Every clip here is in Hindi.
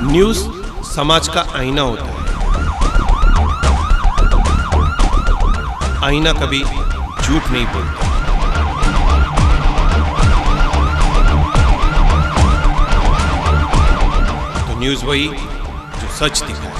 न्यूज़ समाज का आईना होता है। आईना कभी झूठ नहीं बोलता। तो न्यूज़ वही जो सच दिखाए।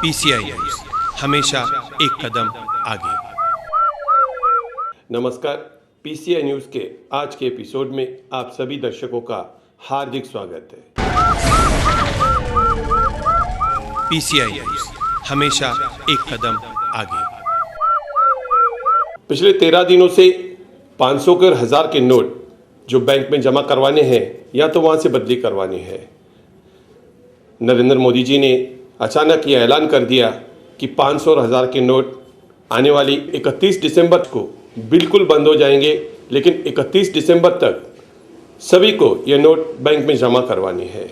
PCI न्यूज़ हमेशा एक कदम आगे। नमस्कार, PCI न्यूज़ के आज के एपिसोड में आप सभी दर्शकों का हार्दिक स्वागत है। PCI न्यूज़ हमेशा एक कदम आगे। पिछले 13 दिनों से 500 के और 1000 के नोट जो बैंक में जमा करवाने हैं या तो वहाँ से बदली करवानी है, नरेंद्र मोदी जी ने अचानक ये ऐलान कर दिया कि 500 और 1000 के नोट आने वाली 31 दिसंबर को बिल्कुल बंद हो जाएंगे, लेकिन 31 दिसंबर तक सभी को ये नोट बैंक में जमा करवानी है।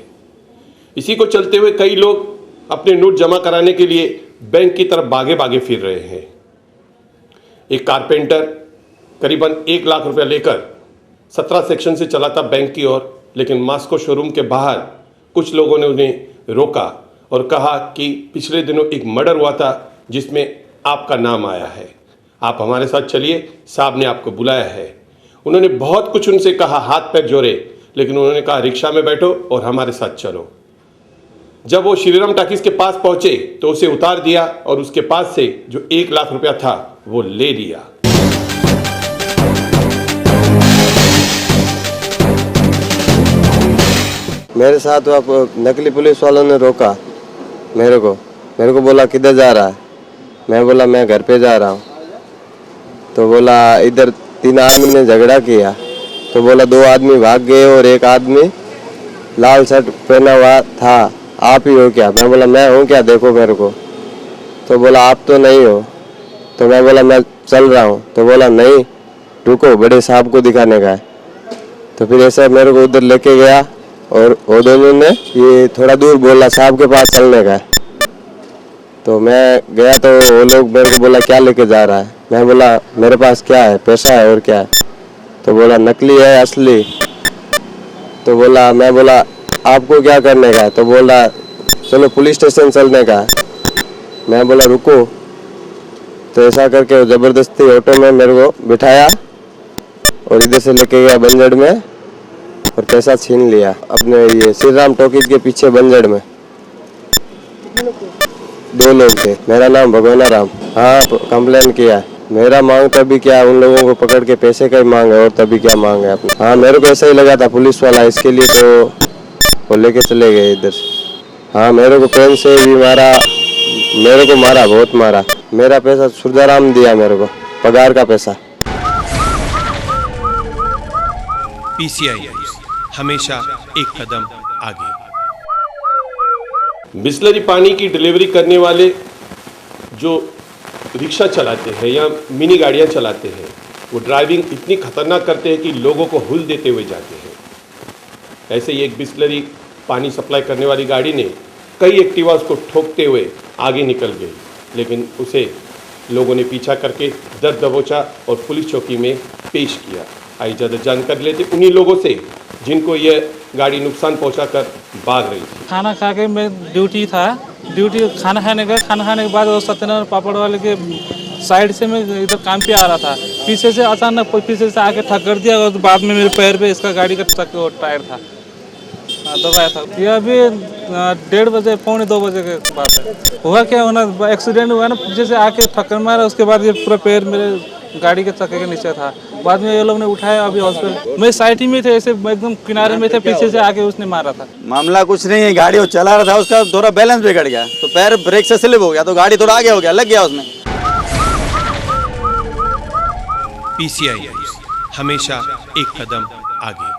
इसी को चलते हुए कई लोग अपने नोट जमा कराने के लिए बैंक की तरफ भागे भागे फिर रहे हैं। एक कारपेंटर करीबन 1 लाख रुपया लेकर 17 सेक्शन से चला था बैंक की ओर, लेकिन मास्को शोरूम के बाहर कुछ लोगों ने उन्हें रोका और कहा कि पिछले दिनों एक मर्डर हुआ था जिसमें आपका नाम आया है, आप हमारे साथ चलिए, साहब ने आपको बुलाया है। उन्होंने बहुत कुछ उनसे कहा, हाथ पैर जोड़े, लेकिन उन्होंने कहा रिक्शा में बैठो और हमारे साथ चलो। जब वो श्रीराम टाकीज के पास पहुंचे तो उसे उतार दिया और उसके पास से जो 1 लाख रुपया था वो ले लिया। मेरे साथ वो नकली पुलिस वालों ने रोका मेरे को बोला किधर जा रहा है। मैं बोला मैं घर पे जा रहा हूँ। तो बोला इधर 3 आदमी ने झगड़ा किया। तो बोला 2 आदमी भाग गए और एक आदमी लाल शर्ट पहना हुआ था, आप ही हो क्या? मैं बोला मैं हूँ क्या, देखो मेरे को। तो बोला आप तो नहीं हो। तो मैं बोला मैं चल रहा हूँ। तो बोला नहीं रुको, बड़े साहब को दिखाने का है। तो फिर ऐसा मेरे को उधर लेके गया और वो दोनों ने ये थोड़ा दूर बोला साहब के पास चलने का है। तो मैं गया तो वो लोग मेरे को बोला क्या लेके जा रहा है। मैं बोला मेरे पास क्या है, पैसा है और क्या है। तो बोला नकली है असली। तो बोला, मैं बोला आपको क्या करने का है। तो बोला चलो पुलिस स्टेशन चलने का है। मैं बोला रुको। तो ऐसा करके ज़बरदस्ती ऑटो में मेरे को बिठाया और इधर से लेके गया बंजड़ में और पैसा छीन लिया अपने ये श्रीराम टॉकीज के पीछे बंजड़ में। 2 लोग थे। मेरा नाम भगवाना राम। हाँ कंप्लेन किया है। मेरा मांग तभी क्या, उन लोगों को पकड़ के पैसे का ही मांग है और तभी क्या मांग है अपने। हाँ मेरे को ऐसा ही लगा था पुलिस वाला, इसके लिए तो वो लेके चले गए इधर से। हाँ मेरे को पेन से भी मारा, मेरे को मारा, बहुत मारा। मेरा पैसा सुरदाराम दिया मेरे को, पगार का पैसा। PCI न्यूज़ हमेशा एक कदम आगे। बिस्लरी पानी की डिलीवरी करने वाले जो रिक्शा चलाते हैं या मिनी गाड़ियां चलाते हैं, वो ड्राइविंग इतनी खतरनाक करते हैं कि लोगों को हुल देते हुए जाते हैं। ऐसे ही एक बिस्लरी पानी सप्लाई करने वाली गाड़ी ने कई एक्टिवास को ठोकते हुए आगे निकल गई, लेकिन उसे लोगों ने पीछा करके दर दबोचा और पुलिस चौकी में पेश किया। आई ज़्यादा जानकारी लेते उन्हीं लोगों से जिनको यह गाड़ी नुकसान पहुंचाकर भाग रही थी। खाना खा के मैं ड्यूटी खाना खाने के बाद वो सत्यनारायण पापड़ वाले के साइड से मैं इधर काम पे आ रहा था। पीछे से अचानक पीछे से आके ठक्कर दिया और बाद में मेरे पैर पे इसका गाड़ी का टायर था, दबाया था। ये अभी 1:30 बजे, 1:45 बजे के बात है। हुआ क्या, होना एक्सीडेंट हुआ ना, पीछे से आके ठक्कर मारा, उसके बाद ये पूरा पैर मेरे गाड़ी के चक्के के नीचे था। बाद में ये लोग ने उठाया, अभी हॉस्पिटल। मैं साइड ही में थे, ऐसे एकदम किनारे में थे, पीछे से आके उसने मारा था। मामला कुछ नहीं है, गाड़ी वो चला रहा था, उसका थोड़ा बैलेंस बिगड़ गया तो पैर ब्रेक से स्लिप हो गया, तो गाड़ी थोड़ा आगे हो गया, लग गया उसमें। PCI न्यूज़ हमेशा एक कदम आगे।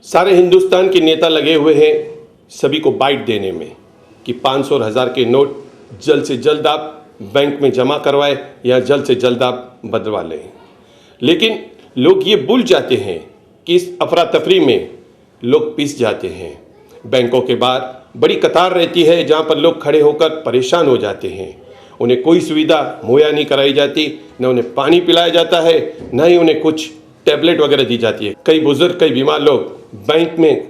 सारे हिंदुस्तान के नेता लगे हुए हैं सभी को बाइट देने में कि 500 और 1000 के नोट जल्द से जल्द आप बैंक में जमा करवाए या जल्द से जल्द आप बदलवा लें। लेकिन लोग ये भूल जाते हैं कि इस अफरा तफरी में लोग पिस जाते हैं। बैंकों के बाहर बड़ी कतार रहती है जहाँ पर लोग खड़े होकर परेशान हो जाते हैं। उन्हें कोई सुविधा मुहैया नहीं कराई जाती, न उन्हें पानी पिलाया जाता है, न ही उन्हें कुछ टैबलेट वगैरह दी जाती है। कई बुजुर्ग, कई बीमार लोग बैंक में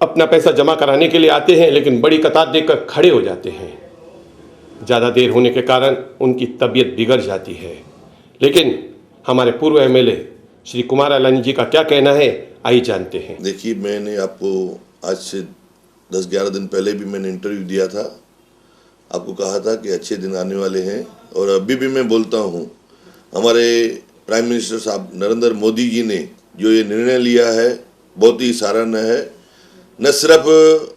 अपना पैसा जमा कराने के लिए आते हैं, लेकिन बड़ी कतार देखकर खड़े हो जाते हैं। ज़्यादा देर होने के कारण उनकी तबीयत बिगड़ जाती है। लेकिन हमारे पूर्व एमएलए श्री कुमार अलानी जी का क्या कहना है, आइए जानते हैं। देखिए, मैंने आपको आज से 10-11 दिन पहले भी मैंने इंटरव्यू दिया था। आपको कहा था कि अच्छे दिन आने वाले हैं, और अभी भी मैं बोलता हूँ, हमारे प्राइम मिनिस्टर साहब नरेंद्र मोदी जी ने जो ये निर्णय लिया है बहुत ही सराहनीय है। न सिर्फ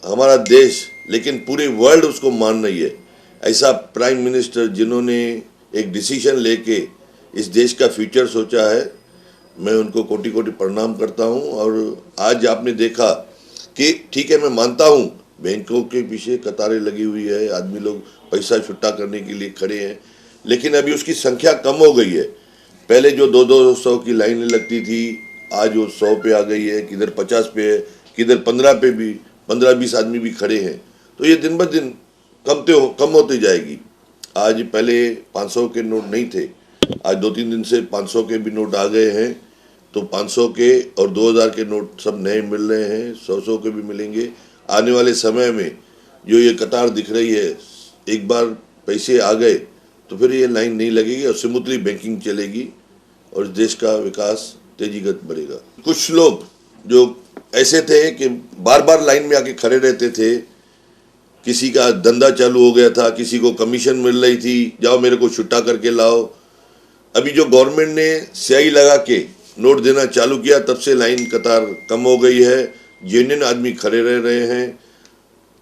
हमारा देश लेकिन पूरे वर्ल्ड उसको मान रही है। ऐसा प्राइम मिनिस्टर जिन्होंने एक डिसीजन लेके इस देश का फ्यूचर सोचा है, मैं उनको कोटि कोटि प्रणाम करता हूं। और आज आपने देखा कि ठीक है, मैं मानता हूं बैंकों के पीछे कतारें लगी हुई है, आदमी लोग पैसा छुट्टा करने के लिए खड़े हैं, लेकिन अभी उसकी संख्या कम हो गई है। पहले जो 200 की लाइनें लगती थी, आज वो 100 पे आ गई है, किधर 50 पे है, किधर 15 पे भी 15-20 आदमी भी खड़े हैं। तो ये दिन ब दिन कम होती जाएगी। आज पहले 500 के नोट नहीं थे, आज 2-3 दिन से 500 के भी नोट आ गए हैं। तो 500 के और 2000 के नोट सब नए मिल रहे हैं, 100 के भी मिलेंगे। आने वाले समय में जो ये कतार दिख रही है, एक बार पैसे आ गए तो फिर ये लाइन नहीं लगेगी और स्मूथली बैंकिंग चलेगी और इस देश का विकास तेजीगत बढ़ेगा। कुछ लोग जो ऐसे थे कि बार बार लाइन में आके खड़े रहते थे, किसी का धंधा चालू हो गया था, किसी को कमीशन मिल रही थी, जाओ मेरे को छुट्टा करके लाओ। अभी जो गवर्नमेंट ने स्याही लगा के नोट देना चालू किया, तब से लाइन कतार कम हो गई है। जेन्युइन आदमी खड़े रह रहे हैं।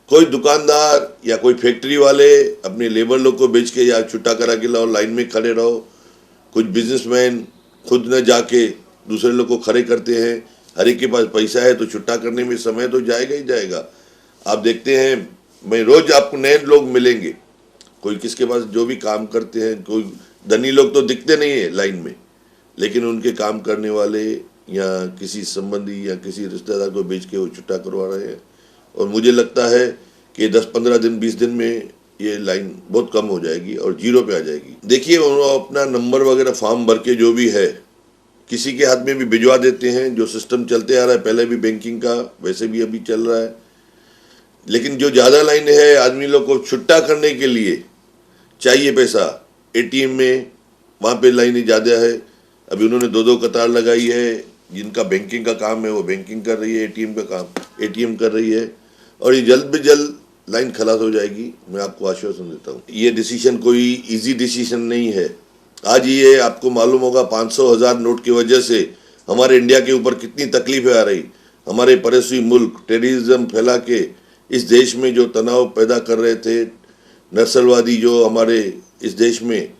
कोई दुकानदार या कोई फैक्ट्री वाले अपने लेबर लोग को बेच के या छुट्टा करा के लाओ, लाइन में खड़े रहो। कुछ बिजनेसमैन खुद न जाके दूसरे लोग को खड़े करते हैं। हर एक के पास पैसा है तो छुट्टा करने में समय तो जाएगा ही जाएगा। आप देखते हैं, मैं रोज आपको नए लोग मिलेंगे, कोई किसके पास जो भी काम करते हैं, कोई धनी लोग तो दिखते नहीं है लाइन में, लेकिन उनके काम करने वाले या किसी संबंधी या किसी रिश्तेदार को बेच के वो छुट्टा करवा रहे हैं। और मुझे लगता है कि 10-15 दिन 20 दिन में ये लाइन बहुत कम हो जाएगी और जीरो पे आ जाएगी। देखिए, उन्होंने अपना नंबर वगैरह फॉर्म भर के जो भी है किसी के हाथ में भी भिजवा देते हैं। जो सिस्टम चलते आ रहा है पहले भी बैंकिंग का, वैसे भी अभी चल रहा है। लेकिन जो ज़्यादा लाइन है, आदमी लोग को छुट्टा करने के लिए चाहिए पैसा, एटीएम में वहाँ पे लाइनें ज़्यादा है। अभी उन्होंने 2-2 कतार लगाई है। जिनका बैंकिंग का काम है वो बैंकिंग कर रही है, एटीएम का काम एटीएम कर रही है, और ये जल्द से जल्द लाइन खलास हो जाएगी, मैं आपको आश्वासन देता हूँ। ये डिसीजन कोई इजी डिसीजन नहीं है। आज ये आपको मालूम होगा 500,000 नोट की वजह से हमारे इंडिया के ऊपर कितनी तकलीफें आ रही। हमारे पड़ोसी मुल्क टेररिज्म फैला के इस देश में जो तनाव पैदा कर रहे थे, नस्लवादी जो हमारे इस देश में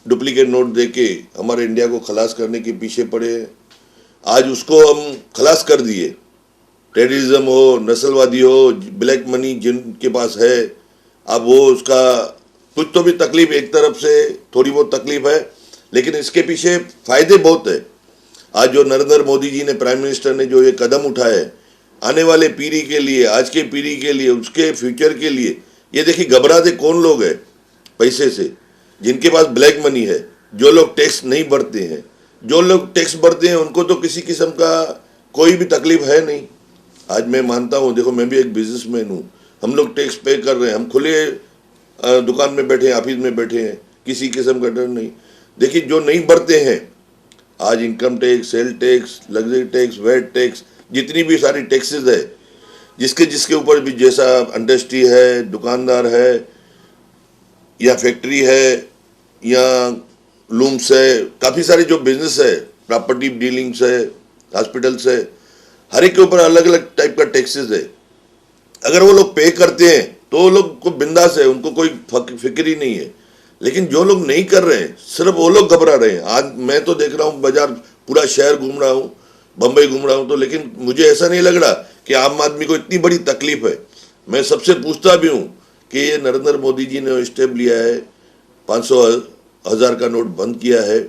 डुप्लीकेट नोट देके हमारे इंडिया को खलास करने के पीछे पड़े हैं, आज उसको हम खलास कर दिए। टेररिज्म हो, नस्लवादी हो, ब्लैक मनी जिनके पास है, अब वो उसका कुछ तो भी तकलीफ, एक तरफ से थोड़ी बहुत तकलीफ है, लेकिन इसके पीछे फायदे बहुत है। आज जो नरेंद्र मोदी जी ने, प्राइम मिनिस्टर ने जो ये कदम उठाया है आने वाले पीढ़ी के लिए, आज के पीढ़ी के लिए, उसके फ्यूचर के लिए, ये देखिए घबराते कौन लोग हैं पैसे से, जिनके पास ब्लैक मनी है, जो लोग टैक्स नहीं भरते हैं। जो लोग टैक्स भरते हैं उनको तो किसी किस्म का कोई भी तकलीफ है नहीं। आज मैं मानता हूँ, देखो मैं भी एक बिजनेसमैन हूँ, हम लोग टैक्स पे कर रहे हैं, हम खुले दुकान में बैठे हैं, ऑफिस में बैठे हैं, किसी किस्म का डर नहीं। देखिए जो नहीं भरते हैं आज, income tax, sale tax, luxury tax, VAT tax, जितनी भी सारी टैक्सेस है, जिसके ऊपर भी, जैसा इंडस्ट्री है, दुकानदार है या फैक्ट्री है या लूम्स है, काफ़ी सारे जो बिजनेस है, प्रॉपर्टी डीलिंग्स है, हॉस्पिटल्स है, हर एक के ऊपर अलग अलग टाइप का टैक्सेस है। अगर वो लोग पे करते हैं तो वो लोग को बिंदास है, उनको कोई फिक्र ही नहीं है। लेकिन जो लोग नहीं कर रहे हैं, सिर्फ वो लोग घबरा रहे हैं। आज मैं तो देख रहा हूँ, बाजार पूरा शहर घूम रहा हूँ, बम्बई घूम रहा हूँ, तो लेकिन मुझे ऐसा नहीं लग रहा कि आम आदमी को इतनी बड़ी तकलीफ है। मैं सबसे पूछता भी हूँ कि ये नरेंद्र मोदी जी ने स्टेप लिया है, 500 हज़ार का नोट बंद किया है,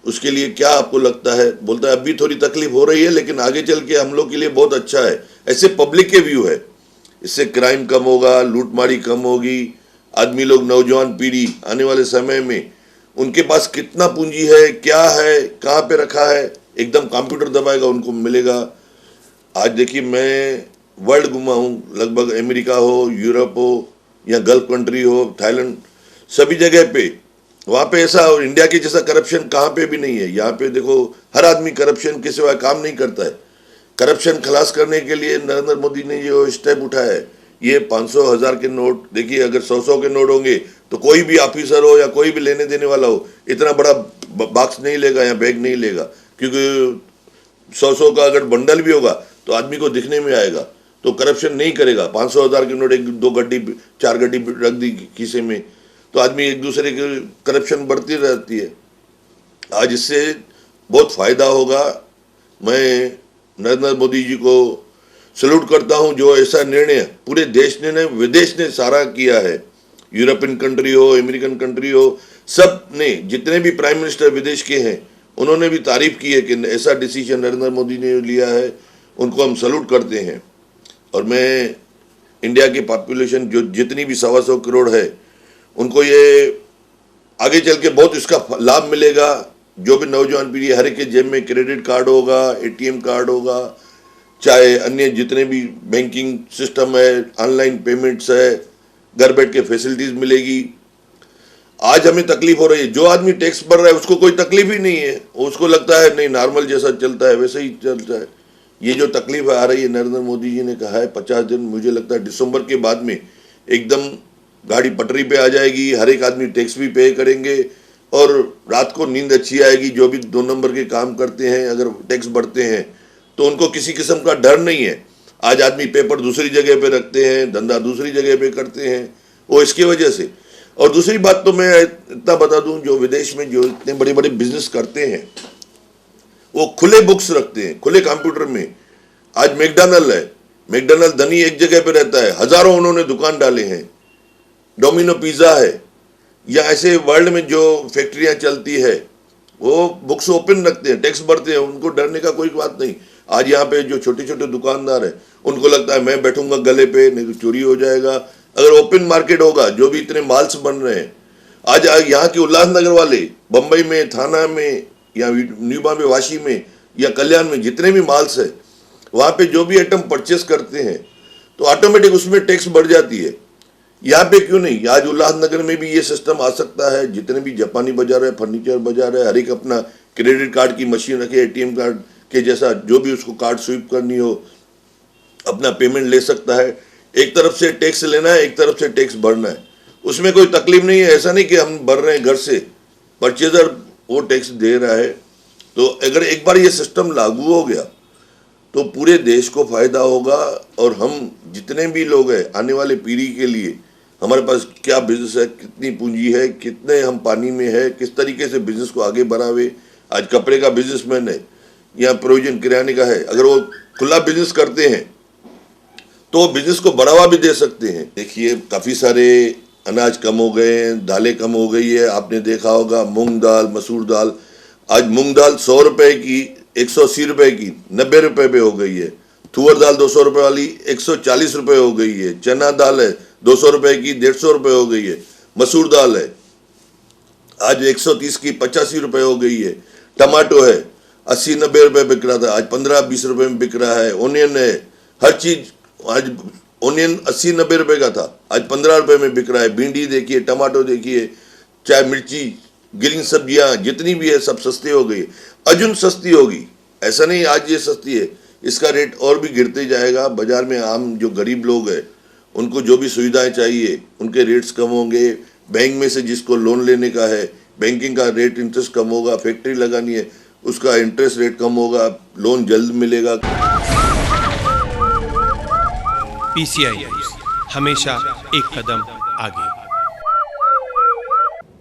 उसके लिए क्या आपको लगता है? बोलता है अभी थोड़ी तकलीफ हो रही है लेकिन आगे चल के हम लोग के लिए बहुत अच्छा है। ऐसे पब्लिक के व्यू है, इससे क्राइम कम होगा, लूटमारी कम होगी, आदमी लोग, नौजवान पीढ़ी आने वाले समय में उनके पास कितना पूंजी है, क्या है, कहाँ पे रखा है, एकदम कंप्यूटर दबाएगा उनको मिलेगा। आज देखिए मैं वर्ल्ड घुमा हूँ, लगभग अमेरिका हो, यूरोप हो या गल्फ कंट्री हो, थाईलैंड, सभी जगह पे वहाँ पे ऐसा, और इंडिया के जैसा करप्शन कहाँ पे भी नहीं है। यहाँ पे देखो हर आदमी करप्शन के सिवाय काम नहीं करता है। करप्शन खलास करने के लिए नरेंद्र मोदी ने जो स्टेप उठाया है, ये 500 हज़ार के नोट, देखिए अगर 100 के नोट होंगे तो कोई भी ऑफिसर हो या कोई भी लेने देने वाला हो इतना बड़ा बॉक्स नहीं लेगा या बैग नहीं लेगा, क्योंकि 100 का अगर बंडल भी होगा तो आदमी को दिखने में आएगा, तो करप्शन नहीं करेगा। 500 हज़ार के नोट 1-2 गड्डी 4 गड्डी रख दी खीसे में तो आदमी एक दूसरे के करप्शन बढ़ती रहती है। आज इससे बहुत फायदा होगा। मैं नरेंद्र मोदी जी को सल्यूट करता हूं, जो ऐसा निर्णय पूरे देश ने विदेश ने सारा किया है, यूरोपियन कंट्री हो, अमेरिकन कंट्री हो, सब ने, जितने भी प्राइम मिनिस्टर विदेश के हैं उन्होंने भी तारीफ की है कि ऐसा डिसीजन नरेंद्र मोदी ने लिया है, उनको हम सल्यूट करते हैं। और मैं इंडिया की पॉपुलेशन जो जितनी भी 125 करोड़ है उनको ये आगे चल के बहुत इसका लाभ मिलेगा। जो भी नौजवान पीढ़ी, हर एक के जेब में क्रेडिट कार्ड होगा, एटीएम कार्ड होगा, चाहे अन्य जितने भी बैंकिंग सिस्टम है, ऑनलाइन पेमेंट्स है, घर बैठ के फैसिलिटीज मिलेगी। आज हमें तकलीफ हो रही है, जो आदमी टैक्स भर रहा है उसको कोई तकलीफ ही नहीं है, उसको लगता है नहीं नॉर्मल जैसा चलता है वैसे ही चलता है। ये जो तकलीफ आ रही है, नरेंद्र मोदी जी ने कहा है 50 दिन, मुझे लगता है दिसंबर के बाद में एकदम गाड़ी पटरी पे आ जाएगी, हर एक आदमी टैक्स भी पे करेंगे और रात को नींद अच्छी आएगी। जो भी 2 नंबर के काम करते हैं, अगर टैक्स बढ़ते हैं तो उनको किसी किस्म का डर नहीं है। आज आदमी पेपर दूसरी जगह पे रखते हैं, धंधा दूसरी जगह पे करते हैं, वो इसकी वजह से। और दूसरी बात तो मैं इतना बता दूं, जो विदेश में जो इतने बड़े बड़े बिजनेस करते हैं वो खुले बुक्स रखते हैं, खुले कंप्यूटर में। आज मैकडॉनल्ड है, मैकडॉनल्ड धनी एक जगह पे रहता है, हजारों उन्होंने दुकान डाले हैं। डोमिनो पिज्जा है, या ऐसे वर्ल्ड में जो फैक्ट्रियां चलती है वो बुक्स ओपन रखते हैं, टैक्स भरते हैं, उनको डरने का कोई बात नहीं। आज यहाँ पे जो छोटे छोटे दुकानदार है उनको लगता है मैं बैठूंगा गले पे, नहीं तो चोरी हो जाएगा। अगर ओपन मार्केट होगा, जो भी इतने माल्स बन रहे हैं, आज यहाँ के उल्लासनगर वाले, बम्बई में, थाना में या न्यू बॉम्बे वाशी में या कल्याण में जितने भी माल्स है, वहाँ पे जो भी आइटम परचेस करते हैं तो ऑटोमेटिक उसमें टैक्स बढ़ जाती है। यहाँ पे क्यों नहीं? आज उल्लासनगर में भी ये सिस्टम आ सकता है। जितने भी जापानी बाजार है, फर्नीचर बाजार है, हर एक अपना क्रेडिट कार्ड की मशीन रखे, एटीएम कार्ड के जैसा, जो भी उसको कार्ड स्वीप करनी हो अपना पेमेंट ले सकता है। एक तरफ से टैक्स लेना है, एक तरफ से टैक्स भरना है, उसमें कोई तकलीफ नहीं है। ऐसा नहीं कि हम भर रहे हैं घर से, परचेजर वो टैक्स दे रहा है। तो अगर एक बार ये सिस्टम लागू हो गया तो पूरे देश को फायदा होगा। और हम जितने भी लोग हैं, आने वाले पीढ़ी के लिए हमारे पास क्या बिजनेस है, कितनी पूंजी है, कितने हम पानी में है, किस तरीके से बिजनेस को आगे बढ़ावे। आज कपड़े का बिजनेसमैन है या प्रोविजन किराने का है, अगर वो खुला बिजनेस करते हैं तो बिजनेस को बढ़ावा भी दे सकते हैं। देखिए काफ़ी सारे अनाज कम हो गए हैं, दालें कम हो गई है। आपने देखा होगा मूंग दाल, मसूर दाल, आज मूंग दाल 100 रुपए की 180 रुपए की 90 रुपए पे हो गई है। तुअर दाल 200 रुपए वाली 140 रुपए हो गई है। चना दाल है 200 रुपए की 150 रुपए हो गई है। मसूर दाल है आज 130 की 85 रुपए हो गई है। टमाटो है 80-90 रुपए बिक रहा था, आज 15-20 रुपए में बिक रहा है। ओनियन है, हर चीज, आज ओनियन 80-90 रुपए का था, आज 15 रुपए में बिक रहा है। भिंडी देखिए, टमाटो देखिए, चाहे मिर्ची, ग्रीन सब्जियां जितनी भी है सब सस्ती हो गई। अजुन सस्ती होगी, ऐसा नहीं आज ये सस्ती है, इसका रेट और भी गिरते जाएगा। बाजार में आम जो गरीब लोग हैं उनको जो भी सुविधाएं चाहिए उनके रेट्स कम होंगे। बैंक में से जिसको लोन लेने का है, बैंकिंग का रेट इंटरेस्ट कम होगा। फैक्ट्री लगानी है उसका इंटरेस्ट रेट कम होगा, लोन जल्द मिलेगा। पीसीआई न्यूज़, हमेशा एक कदम आगे।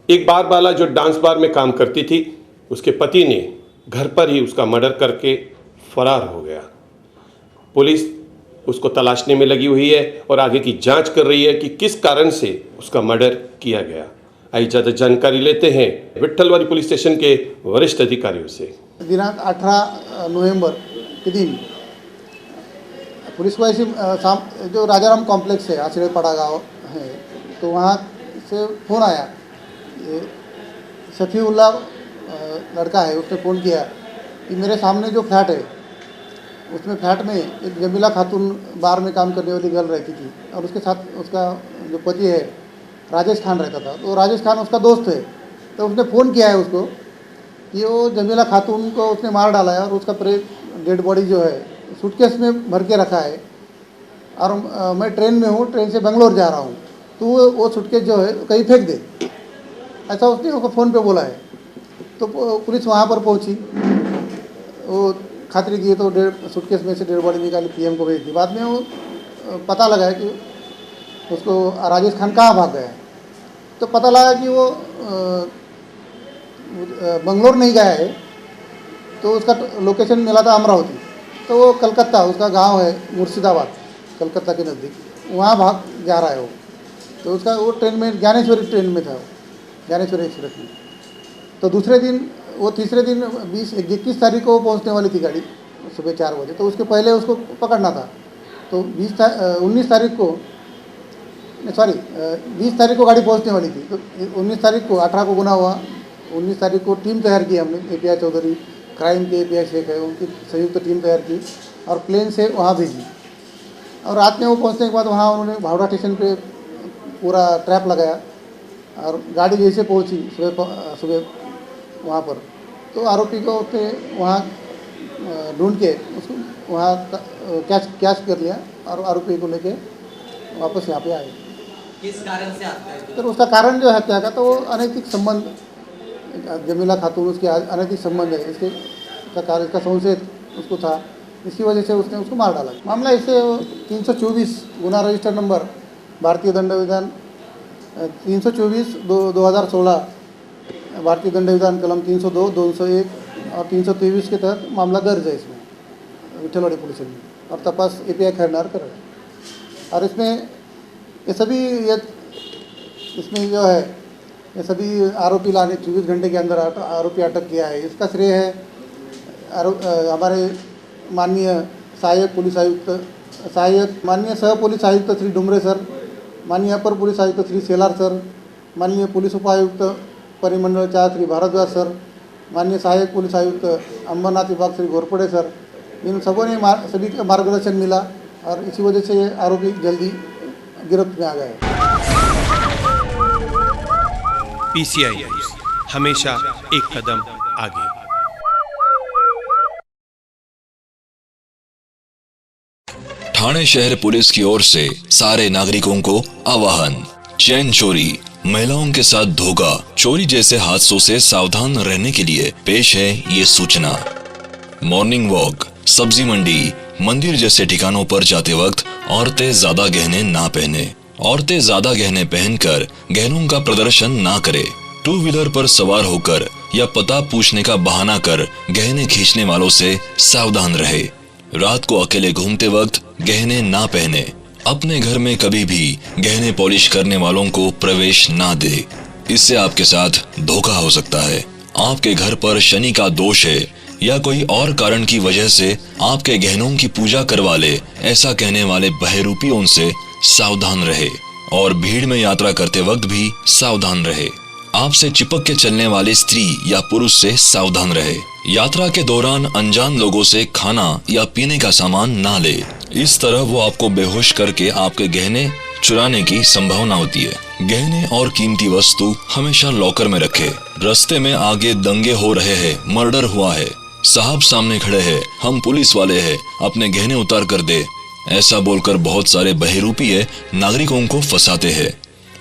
एक बार वाला जो डांस बार में काम करती थी, उसके पति ने घर पर ही उसका मर्डर करके फरार हो गया। पुलिस उसको तलाशने में लगी हुई है और आगे की जांच कर रही है कि किस कारण से उसका मर्डर किया गया। आई ज़्यादा जानकारी लेते हैं विट्ठलवाड़ी पुलिस स्टेशन के वरिष्ठ अधिकारियों से। दिनांक 18 नवंबर के दिन पुलिस को ऐसी जो राजाराम कॉम्प्लेक्स है आश्रयपाड़ा गाँव है, तो वहाँ से फ़ोन आया। ये शफीउल्लाह लड़का है, उसने फ़ोन किया कि मेरे सामने जो फ्लैट है उसमें फ्लैट में एक जमीला खातून बार में काम करने वाली गर्ल रहती थी और उसके साथ उसका जो पति है राजेश खान रहता था। तो राजेश खान उसका दोस्त है, तो उसने फ़ोन किया है उसको कि वो जमीला खातून को उसने मार डाला है और उसका डेड बॉडी जो है सूटकेस में भर के रखा है और मैं ट्रेन में हूँ, ट्रेन से बेंगलोर जा रहा हूँ, तो वो सूटकेस जो है कहीं फेंक दे, ऐसा उसने उसको फ़ोन पे बोला है। तो पुलिस वहाँ पर पहुँची, वो खातरी की तो सूटकेस में से डेड बॉडी निकाली, पीएम को भेज दी। बाद में वो पता लगा है कि उसको राजेश खान कहाँ भाग गया है। तो पता लगा कि वो बंगलोर नहीं गया है, तो उसका लोकेशन मिला था अमरावती। तो वो कलकत्ता, उसका गांव है मुर्शिदाबाद, कलकत्ता के नज़दीक, वहाँ भाग जा रहा है वो। तो उसका वो ट्रेन में ज्ञानेश्वरी ट्रेन में था, वो ज्ञानेश्वरी एक्सप्रेस में। तो दूसरे दिन, वो तीसरे दिन 21 तारीख को पहुँचने वाली थी गाड़ी सुबह 4 बजे, तो उसके पहले उसको पकड़ना था। तो 19 तारीख को 20 तारीख को गाड़ी पहुंचने वाली थी। तो 19 तारीख को 18 को गुना हुआ, 19 तारीख को टीम तैयार की हमने, API चौधरी, क्राइम के API शेख है, उनकी संयुक्त टीम तैयार की और प्लेन से वहाँ भेजी। और रात में वो पहुँचने के बाद वहाँ उन्होंने भावड़ा स्टेशन पे पूरा ट्रैप लगाया और गाड़ी जैसे पहुँची सुबह वहाँ पर, तो आरोपी को उसने वहाँ ढूंढ के उसको वहाँ कैच कर लिया और आरोपी को लेके वापस यहाँ पे आए। किस कारण से आता है? तो उसका कारण जो है हत्या का, तो वो अनैतिक संबंध, जमीला खातून उसके अनैतिक संबंध है, इसका कारण, इसका संशय उसको था, इसकी वजह से उसने उसको मार डाला। मामला इसे 324 गुना रजिस्टर नंबर भारतीय दंड विधान 324/2016 भारतीय दंड विधान कलम 302, 201 और 323 के तहत मामला दर्ज है इसमें विट्ठलवाड़ी पुलिस में, और तपास API खैरनार कर रहे हैं। और इसमें ये सभी इसमें जो है ये सभी आरोपी लाने 24 घंटे के अंदर आरोपी अटक किया है। इसका श्रेय है हमारे माननीय माननीय सह पुलिस आयुक्त श्री डुमरे सर, माननीय अपर पुलिस आयुक्त श्री सेलार सर, माननीय पुलिस उपायुक्त परिमंडल 4 श्री भारद्वाज सर, माननीय सहायक पुलिस आयुक्त अंबरनाथ विभाग श्री घोरपड़े सर, इन सबों ने सभी का मार्गदर्शन मिला और इसी वजह से ये आरोपी जल्दी गिरफ्त में आ गए। PCI न्यूज़, हमेशा एक कदम आगे। ठाणे शहर पुलिस की ओर से सारे नागरिकों को आह्वान, चैन चोरी, महिलाओं के साथ धोखा, चोरी जैसे हादसों से सावधान रहने के लिए पेश है ये सूचना। मॉर्निंग वॉक, सब्जी मंडी, मंदिर जैसे ठिकानों पर जाते वक्त औरतें ज्यादा गहने ना पहने। औरतें ज्यादा गहने पहनकर गहनों का प्रदर्शन ना करे। 2 व्हीलर पर सवार होकर या पता पूछने का बहाना कर गहने खींचने वालों से सावधान रहे। रात को अकेले घूमते वक्त गहने ना पहने। अपने घर में कभी भी गहने पॉलिश करने वालों को प्रवेश ना दे, इससे आपके साथ धोखा हो सकता है। आपके घर पर शनि का दोष है या कोई और कारण की वजह से आपके गहनों की पूजा करवा ले, ऐसा कहने वाले बहरूपियों से सावधान रहे। और भीड़ में यात्रा करते वक्त भी सावधान रहे। आपसे चिपक के चलने वाले स्त्री या पुरुष से सावधान रहे। यात्रा के दौरान अनजान लोगों से खाना या पीने का सामान ना ले, इस तरह वो आपको बेहोश करके आपके गहने चुराने की संभावना होती है। गहने और कीमती वस्तु हमेशा लॉकर में रखे। रास्ते में आगे दंगे हो रहे हैं, मर्डर हुआ है, साहब सामने खड़े हैं, हम पुलिस वाले हैं, अपने गहने उतार कर दे, ऐसा बोलकर बहुत सारे बहरूपीय नागरिकों को फंसाते हैं।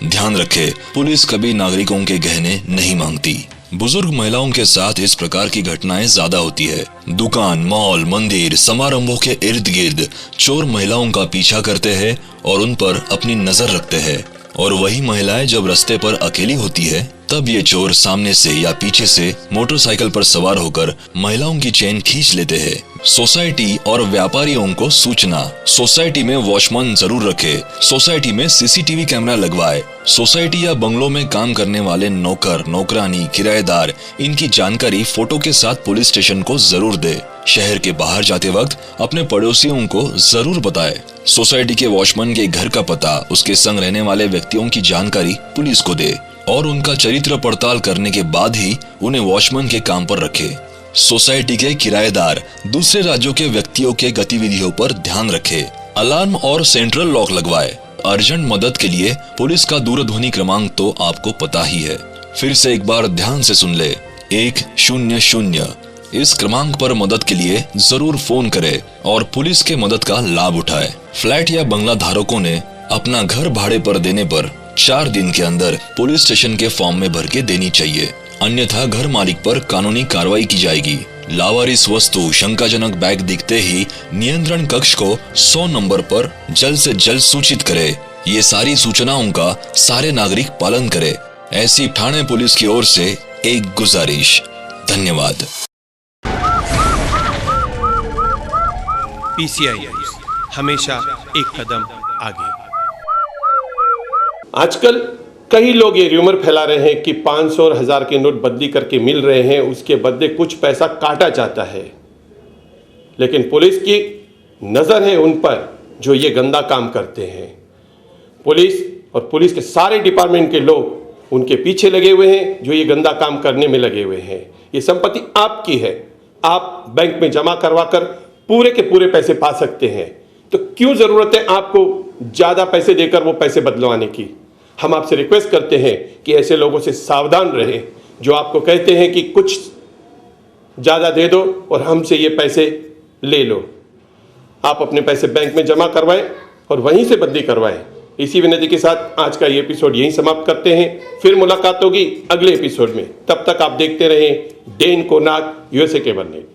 ध्यान रखे, पुलिस कभी नागरिकों के गहने नहीं मांगती। बुजुर्ग महिलाओं के साथ इस प्रकार की घटनाएं ज्यादा होती है। दुकान, मॉल, मंदिर, समारोहों के इर्द गिर्द चोर महिलाओं का पीछा करते हैं और उन पर अपनी नजर रखते हैं। और वही महिलाएं जब रास्ते पर अकेली होती है, तब ये चोर सामने से या पीछे से मोटरसाइकिल पर सवार होकर महिलाओं की चेन खींच लेते हैं। सोसाइटी और व्यापारियों को सूचना। सोसाइटी में वॉचमैन जरूर रखे। सोसाइटी में सीसीटीवी कैमरा लगवाए। सोसाइटी या बंगलों में काम करने वाले नौकर, नौकरानी, किराएदार इनकी जानकारी फोटो के साथ पुलिस स्टेशन को जरूर दे। शहर के बाहर जाते वक्त अपने पड़ोसियों को जरूर बताए। सोसाइटी के वॉचमैन के घर का पता, उसके संग रहने वाले व्यक्तियों की जानकारी पुलिस को दे और उनका चरित्र पड़ताल करने के बाद ही उन्हें वॉचमैन के काम पर रखे। सोसाइटी के किराएदार दूसरे राज्यों के व्यक्तियों के गतिविधियों पर ध्यान रखे। अलार्म और सेंट्रल लॉक लगवाए। अर्जेंट मदद के लिए पुलिस का दूरध्वनि क्रमांक तो आपको पता ही है। फिर से एक बार ध्यान से सुन ले, 100। इस क्रमांक पर मदद के लिए जरूर फोन करे और पुलिस के मदद का लाभ उठाए। फ्लैट या बंगला धारकों ने अपना घर भाड़े पर देने पर 4 दिन के अंदर पुलिस स्टेशन के फॉर्म में भर के देनी चाहिए, अन्यथा घर मालिक पर कानूनी कार्रवाई की जाएगी। लावारिस वस्तु, शंकाजनक बैग दिखते ही नियंत्रण कक्ष को 100 नंबर पर जल्द से जल्द सूचित करे। ये सारी सूचनाओं का सारे नागरिक पालन करे। ऐसी ठाणे पुलिस की ओर से एक गुजारिश। धन्यवाद। PCI न्यूज़, हमेशा एक कदम आगे। आजकल कई लोग ये र्यूमर फैला रहे हैं कि 500 और 1000 के नोट बदली करके मिल रहे हैं, उसके बदले कुछ पैसा काटा जाता है। लेकिन पुलिस की नज़र है उन पर जो ये गंदा काम करते हैं। पुलिस और पुलिस के सारे डिपार्टमेंट के लोग उनके पीछे लगे हुए हैं जो ये गंदा काम करने में लगे हुए हैं। ये संपत्ति आपकी है, आप बैंक में जमा करवा कर पूरे के पूरे पैसे पा सकते हैं, तो क्यों ज़रूरत है आपको ज़्यादा पैसे देकर वो पैसे बदलवाने की। हम आपसे रिक्वेस्ट करते हैं कि ऐसे लोगों से सावधान रहें जो आपको कहते हैं कि कुछ ज़्यादा दे दो और हमसे ये पैसे ले लो। आप अपने पैसे बैंक में जमा करवाएं और वहीं से बदली करवाएं। इसी विनती के साथ आज का ये एपिसोड यहीं समाप्त करते हैं। फिर मुलाकात होगी अगले एपिसोड में। तब तक आप देखते रहें डेन कोनाक, USA केबल नेट।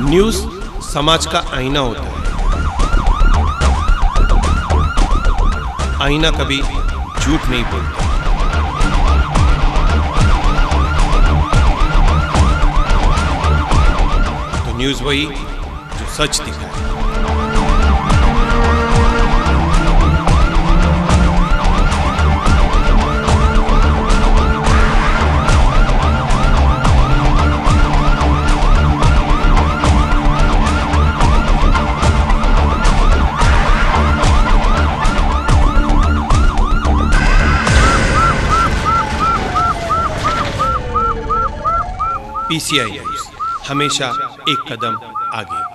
न्यूज़ समाज का आईना होता है। आईना कभी झूठ नहीं बोलता। तो न्यूज़ वही जो सच दिखाए। PCI न्यूज़, हमेशा एक कदम आगे।